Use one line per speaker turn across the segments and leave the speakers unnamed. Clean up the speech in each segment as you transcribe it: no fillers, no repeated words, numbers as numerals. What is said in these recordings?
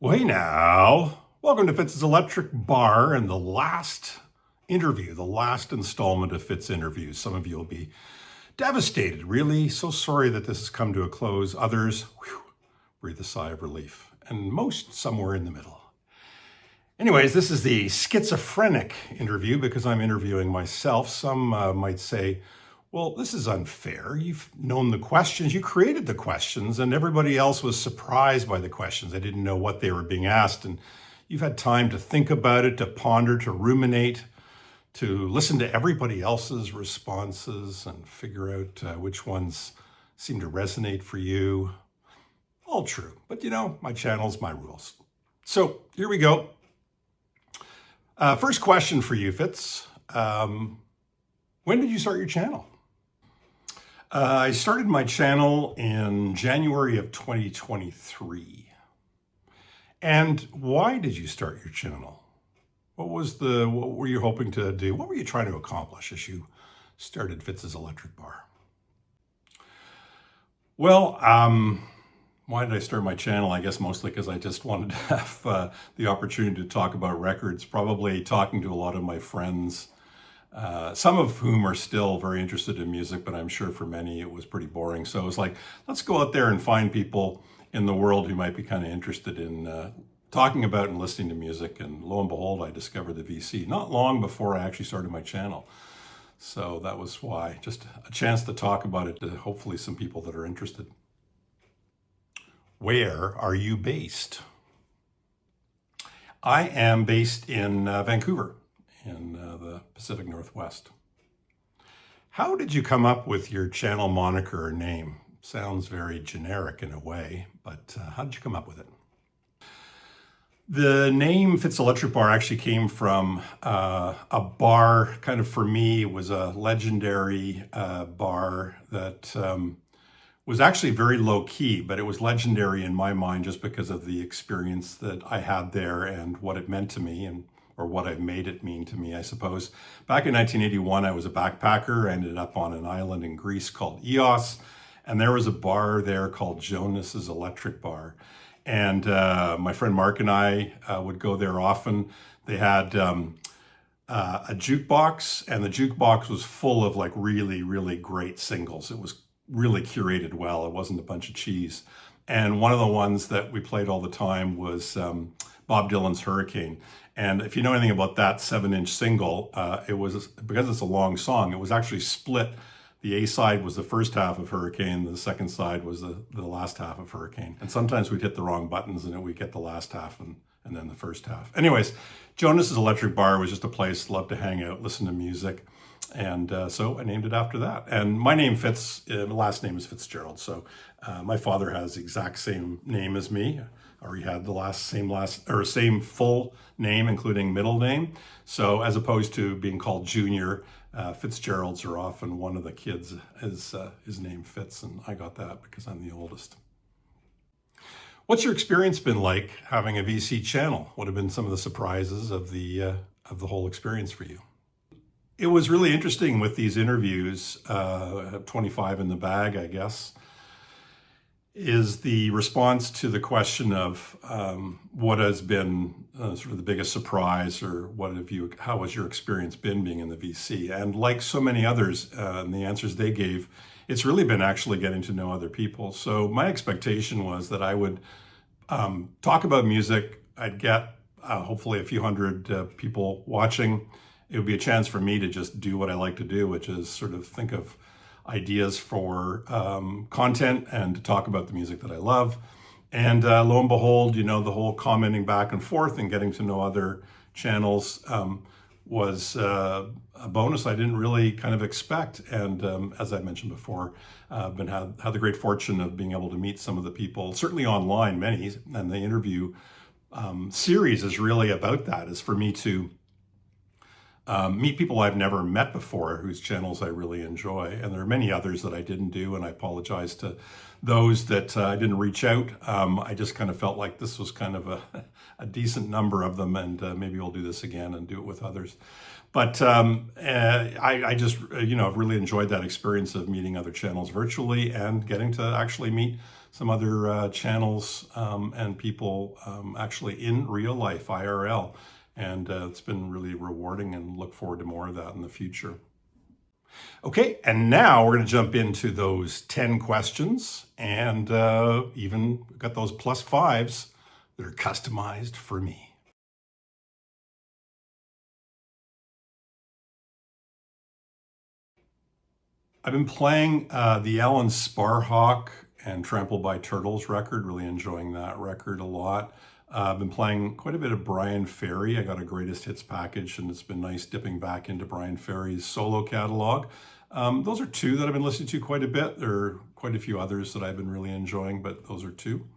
Well, hey now, welcome to Fitz's Electric Bar and the last interview, the last installment of Fitz interviews. Some of you will be devastated, really. So sorry that this has come to a close. Others, breathe a sigh of relief. And most somewhere in the middle. Anyways, this is the schizophrenic interview because I'm interviewing myself. Some might say, well, this is unfair. You've known the questions, you created the questions, and everybody else was surprised by the questions. They didn't know what they were being asked, and you've had time to think about it, to ponder, to ruminate, to listen to everybody else's responses and figure out which ones seem to resonate for you. All true, but my channel's my rules. So here we go. First question for you, Fitz. When did you start your channel? I started my channel in January of 2023. And why did you start your channel? What were you hoping to do? What were you trying to accomplish as you started Fitz's Electric Bar? Well, why did I start my channel? I guess mostly because I just wanted to have the opportunity to talk about records, probably talking to a lot of my friends, some of whom are still very interested in music, but I'm sure for many it was pretty boring. So it was like, let's go out there and find people in the world who might be kind of interested in talking about and listening to music. And lo and behold, I discovered the VC not long before I actually started my channel. So that was why, just a chance to talk about it to hopefully some people that are interested. Where are you based? I am based in Vancouver, in the Pacific Northwest. How did you come up with your channel moniker or name? Sounds very generic in a way, but how did you come up with it? The name Fitz Electric Bar actually came from a bar, kind of for me, it was a legendary bar that was actually very low key, but it was legendary in my mind just because of the experience that I had there and what it meant to me, or what I've made it mean to me, I suppose. Back in 1981, I was a backpacker. I ended up on an island in Greece called Ios, and there was a bar there called Jonas's Electric Bar. And my friend Mark and I would go there often. They had a jukebox, and the jukebox was full of like really, really great singles. It was really curated well. It wasn't a bunch of cheese. And one of the ones that we played all the time was Bob Dylan's Hurricane. And if you know anything about that 7-inch single, it was, because it's a long song, it was actually split. The A side was the first half of Hurricane, the second side was the last half of Hurricane. And sometimes we'd hit the wrong buttons and we'd get the last half and then the first half. Anyways, Jonas's Electric Bar was just a place, loved to hang out, listen to music. And so I named it after that. And my name Fitz, my last name is Fitzgerald. So my father has the exact same name as me, or he had the same full name, including middle name. So as opposed to being called Junior, Fitzgeralds are often one of the kids is named Fitz, and I got that because I'm the oldest. What's your experience been like having a VC channel? What have been some of the surprises of the whole experience for you? It was really interesting with these interviews, I have 25 in the bag, I guess, is the response to the question of what has been sort of the biggest surprise, or how has your experience been being in the VC? And like so many others, and the answers they gave, it's really been actually getting to know other people. So my expectation was that I would talk about music, I'd get hopefully a few hundred people watching. It would be a chance for me to just do what I like to do, which is sort of think of ideas for content and to talk about the music that I love. And lo and behold, the whole commenting back and forth and getting to know other channels was a bonus I didn't really kind of expect. And as I mentioned before, I've had the great fortune of being able to meet some of the people, certainly online, many, and the interview series is really about that, is for me to meet people I've never met before, whose channels I really enjoy. And there are many others that I didn't do, and I apologize to those that I didn't reach out. I just kind of felt like this was kind of a decent number of them, and maybe we'll do this again and do it with others. But I just, I've really enjoyed that experience of meeting other channels virtually and getting to actually meet some other channels and people actually in real life, IRL. And it's been really rewarding, and look forward to more of that in the future. Okay, and now we're going to jump into those 10 questions, and even got those +5s that are customized for me. I've been playing the Alan Sparhawk and Trampled by Turtles record, really enjoying that record a lot. I've been playing quite a bit of Brian Ferry. I got a greatest hits package, and it's been nice dipping back into Brian Ferry's solo catalog. Those are two that I've been listening to quite a bit. There are quite a few others that I've been really enjoying, but those are two.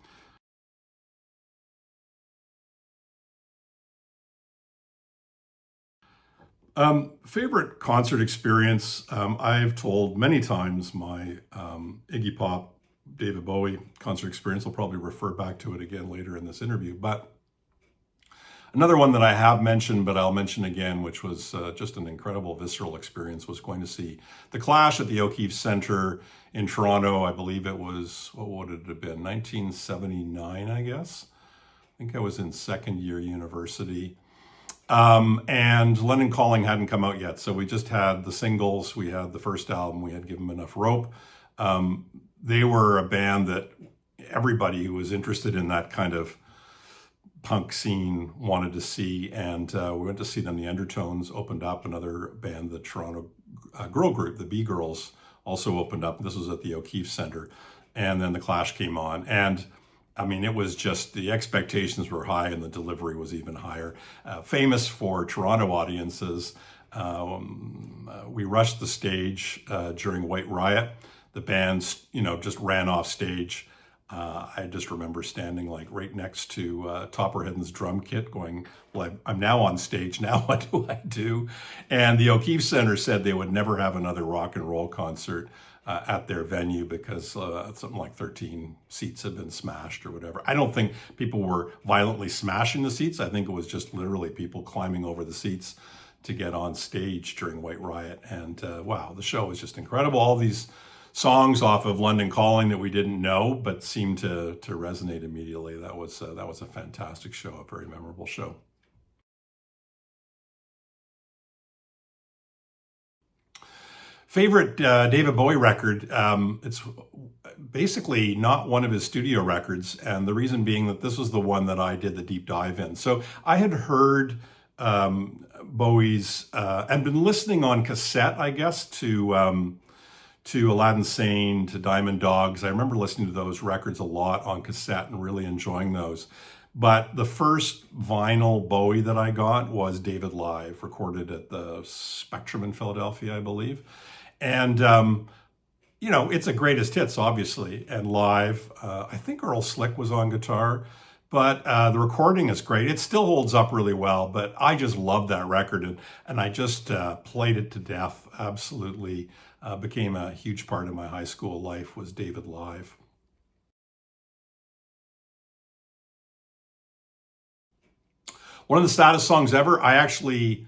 Favorite concert experience, I've told many times my Iggy Pop, David Bowie concert experience. I'll probably refer back to it again later in this interview. But another one that I have mentioned, but I'll mention again, which was just an incredible visceral experience, was going to see The Clash at the O'Keefe Centre in Toronto. I believe it was, what would it have been, 1979, I guess. I think I was in second year university. And London Calling hadn't come out yet, so we just had the singles. We had the first album. We had Given 'Em Enough Rope. They were a band that everybody who was interested in that kind of punk scene wanted to see, and we went to see them. The Undertones opened up. Another band, the Toronto girl group, the B Girls, also opened up. This was at the O'Keefe Centre, and then the Clash came on, and I mean, it was just, the expectations were high and the delivery was even higher. Famous for Toronto audiences, we rushed the stage during White Riot. The band, just ran off stage. I just remember standing like right next to Topperhead's drum kit going, well, I'm now on stage, now what do I do? And the O'Keefe Centre said they would never have another rock and roll concert at their venue because something like 13 seats had been smashed or whatever. I don't think people were violently smashing the seats. I think it was just literally people climbing over the seats to get on stage during White Riot. And wow, the show was just incredible. All these songs off of London Calling that we didn't know but seemed to resonate immediately. That was a fantastic show, a very memorable show. Favorite David Bowie record, it's basically not one of his studio records, and the reason being that this was the one that I did the deep dive in. So I had heard Bowie's, and been listening on cassette, I guess, to Aladdin Sane, to Diamond Dogs. I remember listening to those records a lot on cassette and really enjoying those. But the first vinyl Bowie that I got was David Live, recorded at the Spectrum in Philadelphia, I believe. And, it's a greatest hits, obviously, and live. I think Earl Slick was on guitar, but the recording is great. It still holds up really well, but I just love that record, and I just played it to death. Absolutely became a huge part of my high school life, was David Live. One of the saddest songs ever, I actually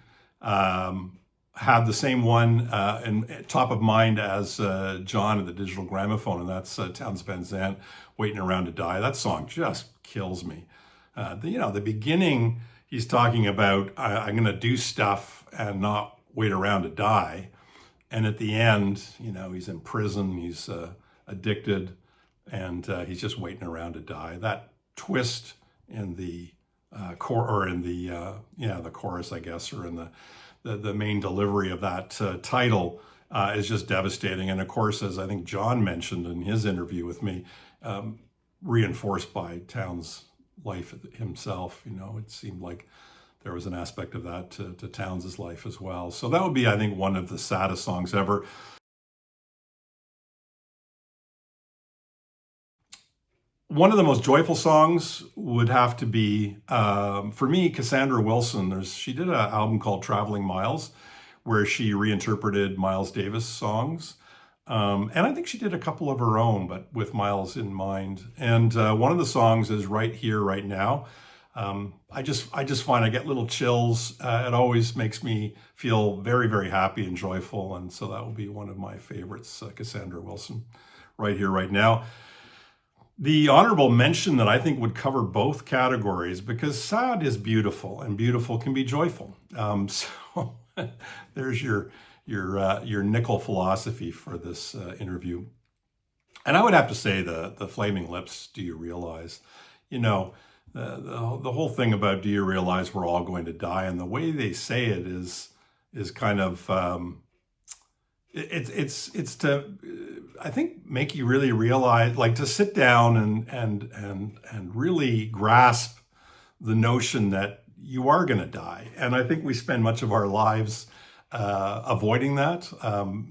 had the same one in top of mind as John at the Digital Gramophone, and that's Townes Van Zandt, Waiting Around to Die. That song just kills me. The beginning, he's talking about, I'm going to do stuff and not wait around to die. And at the end, he's in prison, he's addicted, and he's just waiting around to die. That twist in the the chorus, I guess, or in the main delivery of that title is just devastating. And of course, as I think John mentioned in his interview with me, reinforced by Townes' life himself, it seemed like there was an aspect of that to Townes' life as well. So that would be, I think, one of the saddest songs ever. One of the most joyful songs would have to be, for me, Cassandra Wilson. She did an album called Traveling Miles, where she reinterpreted Miles Davis songs. And I think she did a couple of her own, but with Miles in mind. And one of the songs is Right Here, Right Now. I just find I get little chills. It always makes me feel very, very happy and joyful. And so that will be one of my favorites, Cassandra Wilson, Right Here, Right Now. The honorable mention that I think would cover both categories, because sad is beautiful and beautiful can be joyful. So there's your nickel philosophy for this interview. And I would have to say the Flaming Lips, Do You Realize? You know, the whole thing about do you realize we're all going to die, and the way they say it is kind of it's to I think make you really realize, like, to sit down and really grasp the notion that you are going to die. And I think we spend much of our lives avoiding that,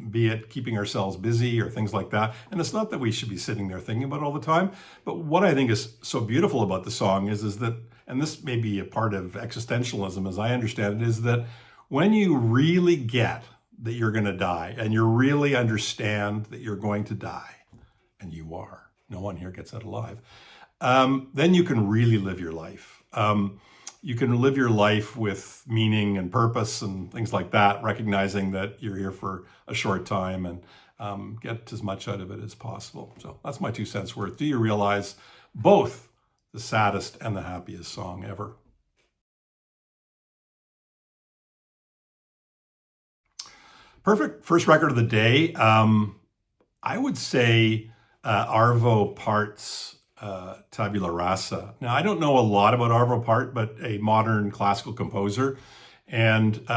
be it keeping ourselves busy or things like that. And it's not that we should be sitting there thinking about it all the time. But what I think is so beautiful about the song is that, and this may be a part of existentialism as I understand it, is that when you really get that you're going to die and you really understand that you're going to die, and you are, no one here gets out alive, then you can really live your life. You can live your life with meaning and purpose and things like that, recognizing that you're here for a short time, and get as much out of it as possible. So that's my 2 cents worth. Do you realize both the saddest and the happiest song ever? Perfect first record of the day. I would say Arvo Part's Tabula Rasa. Now, I don't know a lot about Arvo Part, but a modern classical composer. And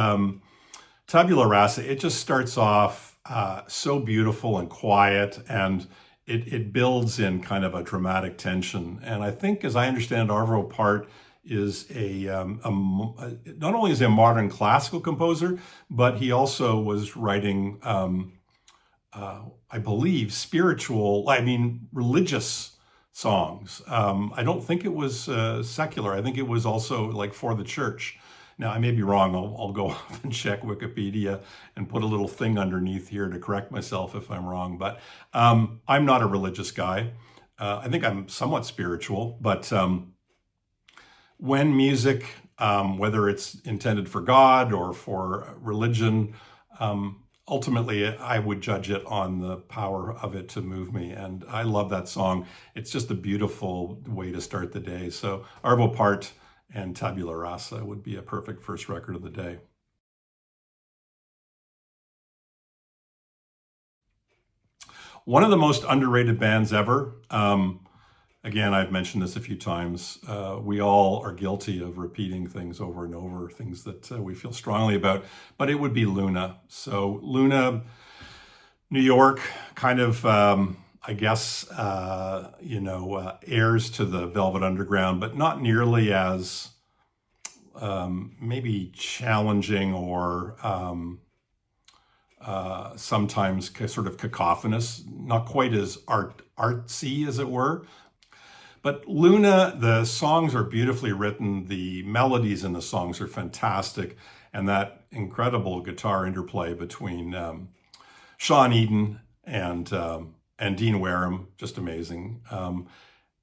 Tabula Rasa, it just starts off so beautiful and quiet, and it builds in kind of a dramatic tension. And I think, as I understand, Arvo Part is not only is he a modern classical composer, but he also was writing, I believe, religious songs. I don't think it was secular. I think it was also like for the church. Now, I may be wrong. I'll go off and check Wikipedia and put a little thing underneath here to correct myself if I'm wrong. But I'm not a religious guy. I think I'm somewhat spiritual, but when music, whether it's intended for God or for religion, ultimately I would judge it on the power of it to move me. And I love that song. It's just a beautiful way to start the day. So Arvo Part and Tabula Rasa would be a perfect first record of the day. One of the most underrated bands ever. Again, I've mentioned this a few times. We all are guilty of repeating things over and over, things that we feel strongly about, but it would be Luna. So Luna, New York, kind of, I guess, heirs to the Velvet Underground, but not nearly as maybe challenging or sometimes sort of cacophonous, not quite as artsy, as it were. But Luna, the songs are beautifully written. The melodies in the songs are fantastic. And that incredible guitar interplay between Sean Eden and Dean Wareham, just amazing.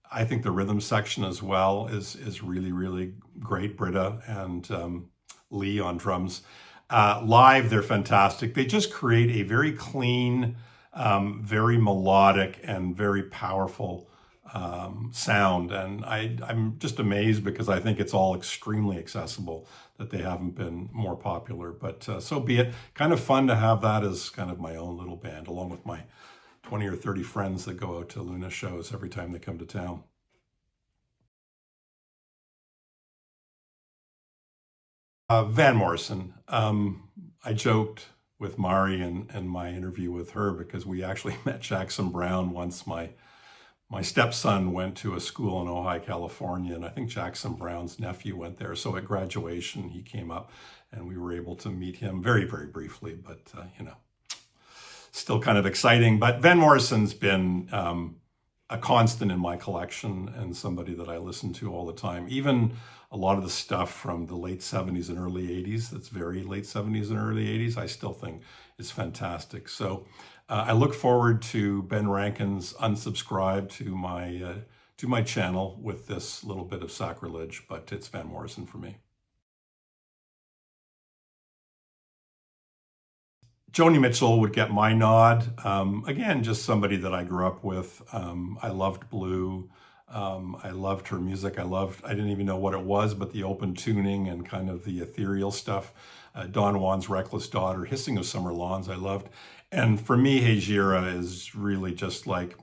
I think the rhythm section as well is really, really great. Britta and Lee on drums. Live, they're fantastic. They just create a very clean, very melodic, and very powerful sound. And I'm just amazed, because I think it's all extremely accessible, that they haven't been more popular. But so be it. Kind of fun to have that as kind of my own little band, along with my 20 or 30 friends that go out to Luna shows every time they come to town. Van Morrison. I joked with Mari and my interview with her, because we actually met Jackson Browne once. My stepson went to a school in Ojai, California, and I think Jackson Browne's nephew went there. So at graduation, he came up and we were able to meet him very, very briefly, but still kind of exciting. But Van Morrison's been a constant in my collection, and somebody that I listen to all the time. Even a lot of the stuff from the late 70s and early 80s, that's very late 70s and early 80s, I still think is fantastic. So I look forward to Ben Rankin's unsubscribe to my channel with this little bit of sacrilege, but it's Van Morrison for me. Joni Mitchell would get my nod. Again, just somebody that I grew up with. I loved Blue. I loved her music. I didn't even know what it was, but the open tuning and kind of the ethereal stuff. Don Juan's Reckless Daughter, Hissing of Summer Lawns, I loved. And for me, Hey Gira is really just like,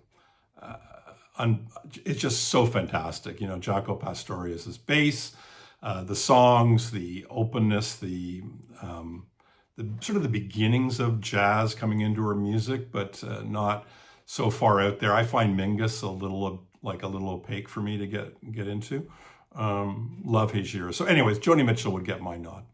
it's just so fantastic. You know, Jaco Pastorius's bass, the songs, the openness, the sort of the beginnings of jazz coming into her music, but not so far out there. I find Mingus a little opaque for me to get into. Love Hey Gira. So anyways, Joni Mitchell would get my nod.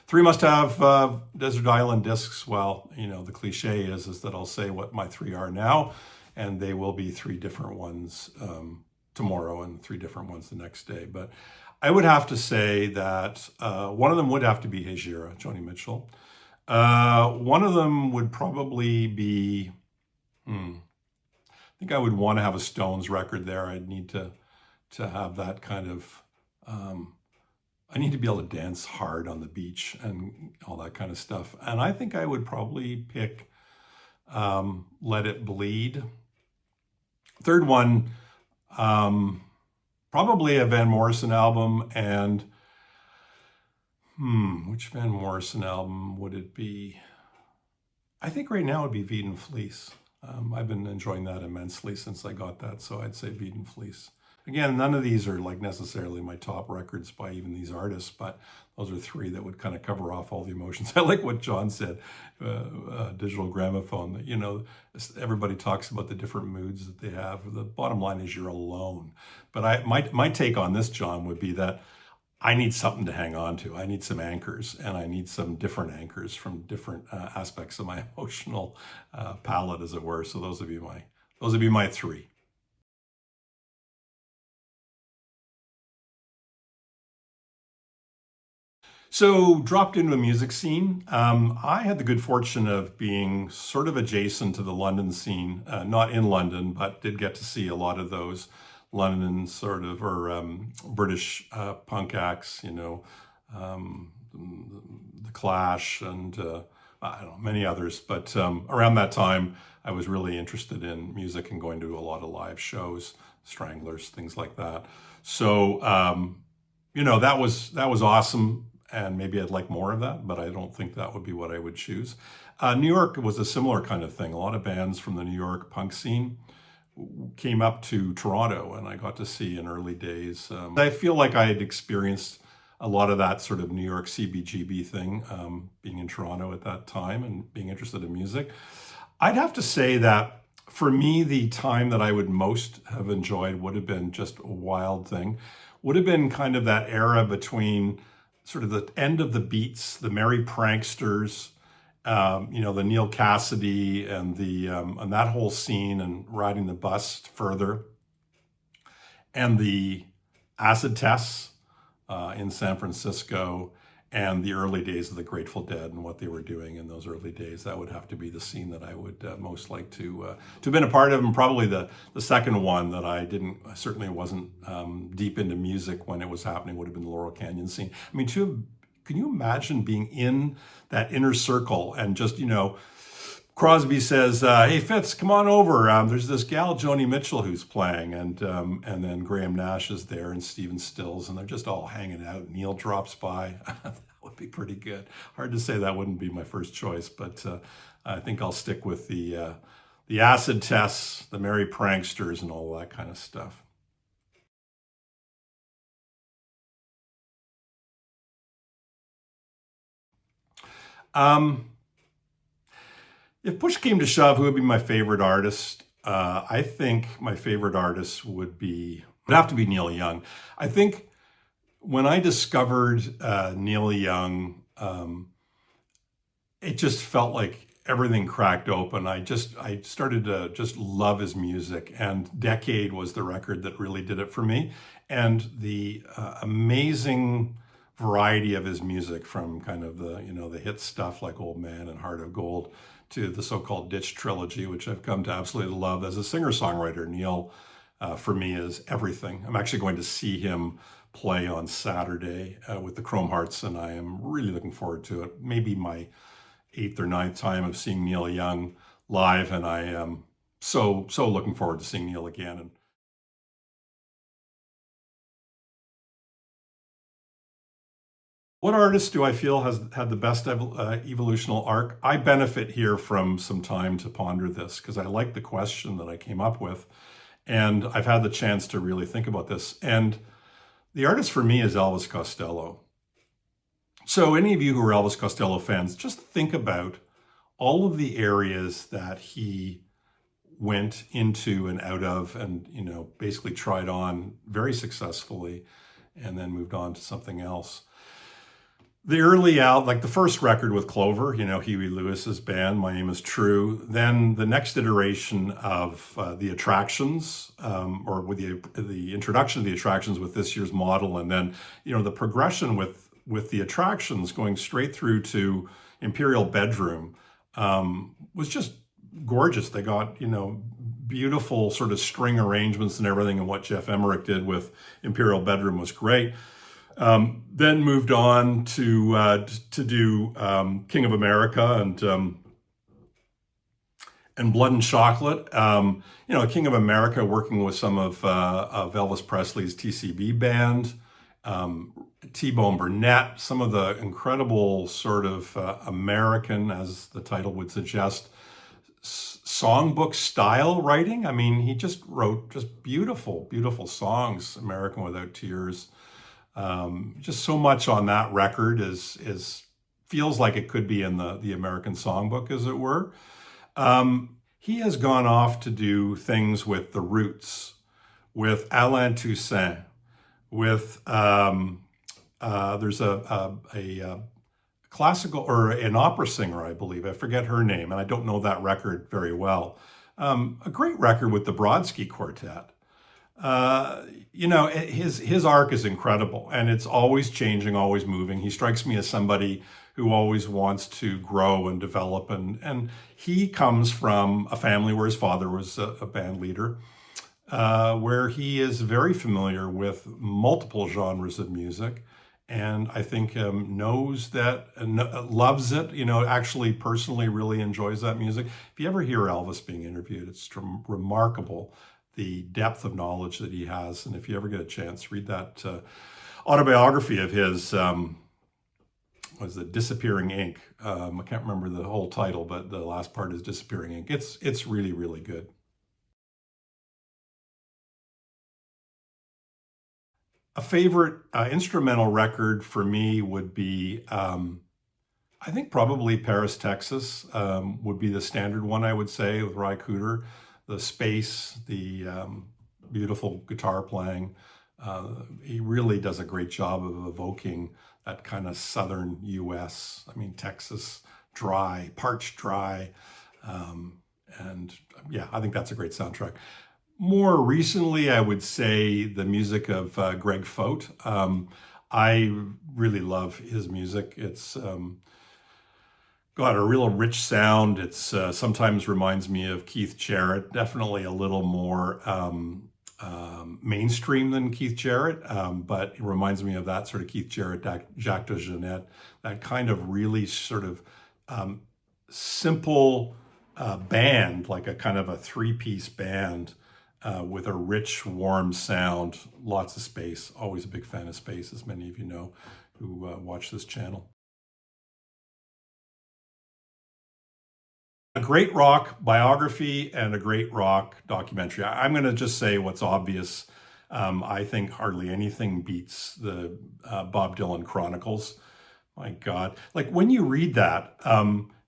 Three must-have Desert Island Discs. Well, you know, the cliche is that I'll say what my three are now, and they will be three different ones tomorrow and three different ones the next day. But I would have to say that one of them would have to be Hey Gira, Joni Mitchell. One of them would probably be, I think I would want to have a Stones record there. I'd need to have that kind of, I need to be able to dance hard on the beach and all that kind of stuff. And I think I would probably pick Let It Bleed. Third one, probably a Van Morrison album. And which Van Morrison album would it be? I think right now it would be Veed and Fleece. I've been enjoying that immensely since I got that, so I'd say Veed and Fleece. Again, none of these are like necessarily my top records by even these artists, but those are three that would kind of cover off all the emotions. I like what John said, digital gramophone, that, you know, everybody talks about the different moods that they have. The bottom line is you're alone. But my take on this, John, would be that I need something to hang on to. I need some anchors, and I need some different anchors from different aspects of my emotional palette, as it were. So those would be my three. So dropped into a music scene. I had the good fortune of being sort of adjacent to the London scene, not in London, but did get to see a lot of those London sort of, or British punk acts, you know, the Clash and I don't know, many others. But around that time, I was really interested in music and going to a lot of live shows, Stranglers, things like that. So, you know, that was awesome. And maybe I'd like more of that, but I don't think that would be what I would choose. New York was a similar kind of thing. A lot of bands from the New York punk scene came up to Toronto, and I got to see in early days. I feel like I had experienced a lot of that sort of New York CBGB thing, being in Toronto at that time and being interested in music. I'd have to say that for me, the time that I would most have enjoyed would have been just a wild thing, would have been kind of that era between sort of the end of the Beats, the Merry Pranksters, you know, the Neil Cassidy and and that whole scene, and riding the bus further, and the acid tests in San Francisco, and the early days of the Grateful Dead and what they were doing in those early days. That would have to be the scene that I would most like to have been a part of. And probably the second one that I certainly wasn't deep into music when it was happening would have been the Laurel Canyon scene. I mean, can you imagine being in that inner circle and just, you know, Crosby says, hey, Fitz, come on over. There's this gal, Joni Mitchell, who's playing. And then Graham Nash is there and Stephen Stills, and they're just all hanging out. Neil drops by. That would be pretty good. Hard to say that wouldn't be my first choice, but I think I'll stick with the acid tests, the Merry Pranksters, and all that kind of stuff. If push came to shove, who would be my favorite artist? I think my favorite artist would have to be Neil Young. I think when I discovered Neil Young, it just felt like everything cracked open. I started to just love his music, and Decade was the record that really did it for me. And the amazing variety of his music, from kind of the hit stuff like Old Man and Heart of Gold to the so-called Ditch trilogy, which I've come to absolutely love. As a singer-songwriter, Neil, for me, is everything. I'm actually going to see him play on Saturday with the Chrome Hearts, and I am really looking forward to it. Maybe my 8th or 9th time of seeing Neil Young live, and I am so looking forward to seeing Neil again. And what artist do I feel has had the best evolutional arc? I benefit here from some time to ponder this because I like the question that I came up with, and I've had the chance to really think about this. And the artist for me is Elvis Costello. So any of you who are Elvis Costello fans, just think about all of the areas that he went into and out of and, basically tried on very successfully and then moved on to something else. The early out, like the first record with Clover, Huey Lewis's band, My Name is True. Then the next iteration of the Attractions, or with the introduction of the Attractions with This Year's Model, and then the progression with the Attractions going straight through to Imperial Bedroom was just gorgeous. They got beautiful sort of string arrangements and everything, and what Jeff Emmerich did with Imperial Bedroom was great. Then moved on to do King of America and Blood and Chocolate. King of America working with some of Elvis Presley's TCB band, T-Bone Burnett, some of the incredible sort of American, as the title would suggest, songbook style writing. I mean, he just wrote just beautiful songs. American Without Tears. Just so much on that record is feels like it could be in the American Songbook, as it were. He has gone off to do things with the Roots, with Alain Toussaint, with there's a classical or an opera singer, I believe. I forget her name, and I don't know that record very well. A great record with the Brodsky Quartet. His arc is incredible, and it's always changing, always moving. He strikes me as somebody who always wants to grow and develop, and he comes from a family where his father was a band leader, where he is very familiar with multiple genres of music, and I think knows that, loves it, actually personally really enjoys that music. If you ever hear Elvis being interviewed, it's remarkable the depth of knowledge that he has. And if you ever get a chance, read that autobiography of his, was it Disappearing Ink? I can't remember the whole title, but the last part is Disappearing Ink. It's really, really good. A favorite instrumental record for me would be, I think probably Paris, Texas would be the standard one, I would say, with Ry Cooder. The space, the beautiful guitar playing. He really does a great job of evoking that kind of southern U.S. I mean, Texas, dry, parched dry. And yeah, I think that's a great soundtrack. More recently, I would say the music of Greg Fote. I really love his music. It's got a real rich sound. It's sometimes reminds me of Keith Jarrett, definitely a little more mainstream than Keith Jarrett, but it reminds me of that sort of Keith Jarrett, Jacques DeJohnette, that kind of really sort of simple band, like a kind of a three-piece band with a rich, warm sound, lots of space. Always a big fan of space, as many of you know who watch this channel. A great rock biography and a great rock documentary. I'm going to just say what's obvious. I think hardly anything beats the Bob Dylan Chronicles. My God, like when you read that,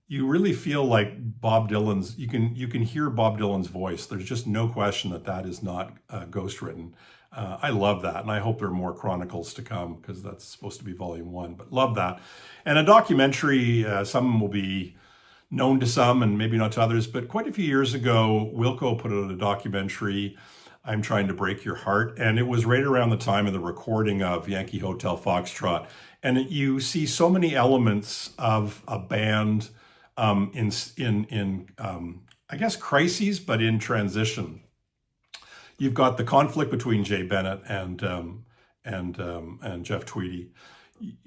you really feel like Bob Dylan's. You can hear Bob Dylan's voice. There's just no question that is not ghostwritten. I love that, and I hope there are more chronicles to come because that's supposed to be volume 1. But love that, and a documentary. Some will be known to some and maybe not to others, but quite a few years ago, Wilco put out a documentary, I'm Trying to Break Your Heart, and it was right around the time of the recording of Yankee Hotel Foxtrot. And you see so many elements of a band in I guess crises, but in transition. You've got the conflict between Jay Bennett and and Jeff Tweedy.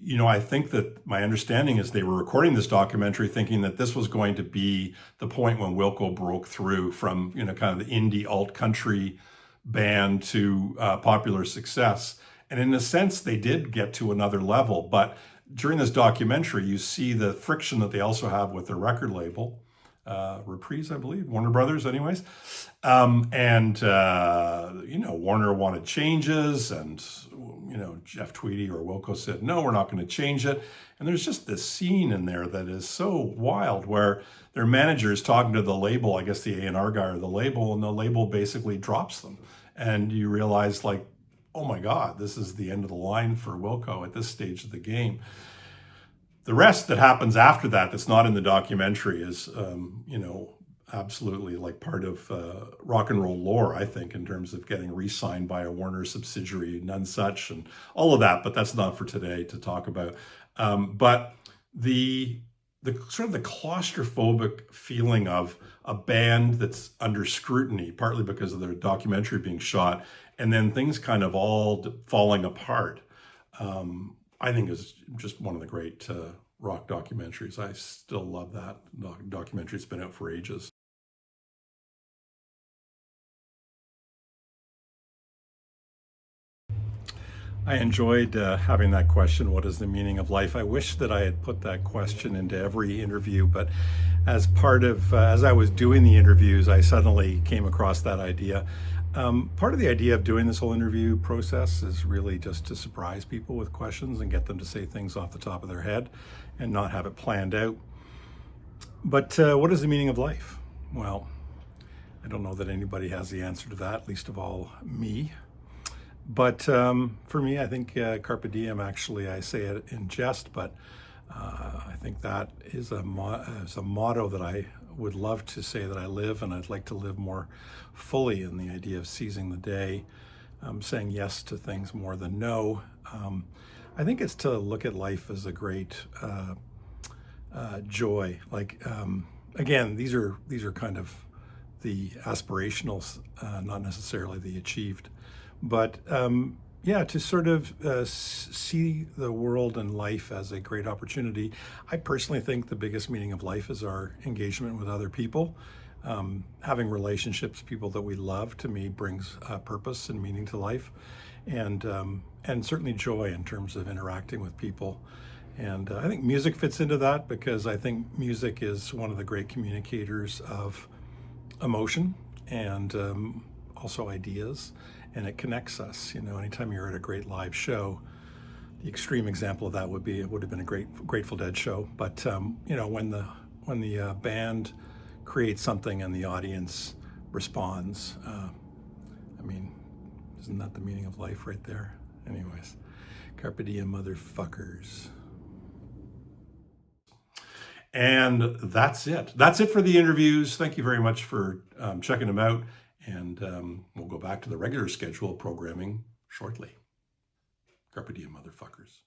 You know, I think that my understanding is they were recording this documentary thinking that this was going to be the point when Wilco broke through from, you know, kind of the indie alt country band to popular success. And in a sense, they did get to another level. But during this documentary, you see the friction that they also have with their record label, Reprise, I believe, Warner Brothers, anyways. You know, Warner wanted changes, and, you know, Jeff Tweedy or Wilco said, no, we're not going to change it. And there's just this scene in there that is so wild where their manager is talking to the label, I guess the A&R guy or the label, and the label basically drops them. And you realize, like, oh my God, this is the end of the line for Wilco at this stage of the game. The rest that happens after that, that's not in the documentary, is, you know, absolutely like part of rock and roll lore, I think, in terms of getting re-signed by a Warner subsidiary, none such, and all of that. But that's not for today to talk about. But the sort of the claustrophobic feeling of a band that's under scrutiny, partly because of their documentary being shot, and then things kind of all falling apart, I think is just one of the great rock documentaries. I still love that documentary. It's been out for ages. I enjoyed having that question, what is the meaning of life? I wish that I had put that question into every interview, but as part of, as I was doing the interviews, I suddenly came across that idea. Part of the idea of doing this whole interview process is really just to surprise people with questions and get them to say things off the top of their head and not have it planned out. But what is the meaning of life? Well, I don't know that anybody has the answer to that, least of all me. But for me, I think carpe diem, actually, I say it in jest, but I think that is a motto that I would love to say that I live, and I'd like to live more fully in the idea of seizing the day, saying yes to things more than no. I think it's to look at life as a great joy. Like, again, these are kind of the aspirationals, not necessarily the achieved. But yeah, to sort of see the world and life as a great opportunity. I personally think the biggest meaning of life is our engagement with other people. Having relationships, people that we love, to me brings purpose and meaning to life, and certainly joy in terms of interacting with people. And I think music fits into that, because I think music is one of the great communicators of emotion and also ideas, and it connects us. You know, anytime you're at a great live show, the extreme example of that would have been a great Grateful Dead show. But you know, when the band creates something and the audience responds, I mean, isn't that the meaning of life right there? Anyways, carpe diem, motherfuckers. And that's it. That's it for the interviews. Thank you very much for checking them out. And we'll go back to the regular schedule of programming shortly. Carpe diem, motherfuckers.